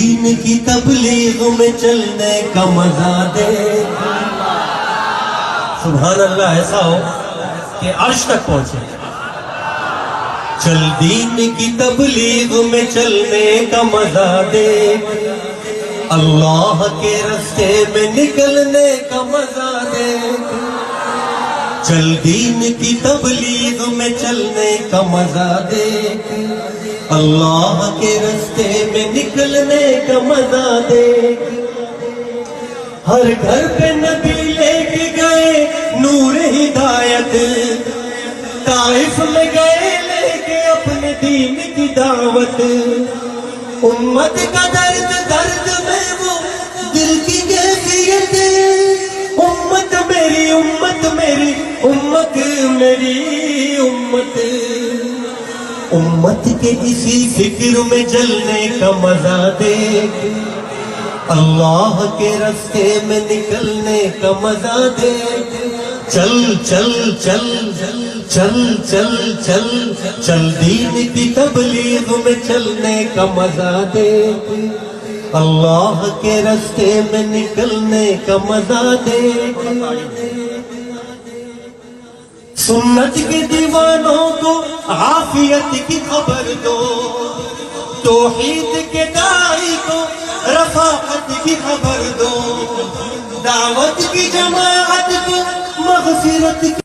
دین کی تبلیغ میں چلنے کا مزہ دے. سبحان اللہ. ایسا ہو کہ عرش تک پہنچے. چل دین کی تبلیغ میں چلنے کا مزہ دے, اللہ کے راستے میں نکلنے کا مزہ دے. چل دین کی تبلیغ میں چلنے کا مزہ دے, اللہ کے راستے میں نکلنے کا مزہ دے. ہر گھر پہ نبی لے کے گئے نور ہدایت, طائف میں گئے لے کے اپنے دین کی دعوت. امت کا درد درد میں وہ دل کی کیفیت, امت میری امت میری امت میری امت. امت کے اسی فکر میں جلنے کا مزہ دے, اللہ کے راستے میں نکلنے کا مزہ دے. چل چل چل چل چل چل چل دین کی تبلیغ میں چلنے کا مزہ دے, اللہ کے راستے میں نکلنے کا مزہ دے. سنت کے دیوانوں کو عافیت کی خبر دو, توحید کے داعی کو رفاقت کی خبر دو, دعوت کی جماعت کو مغفرت کی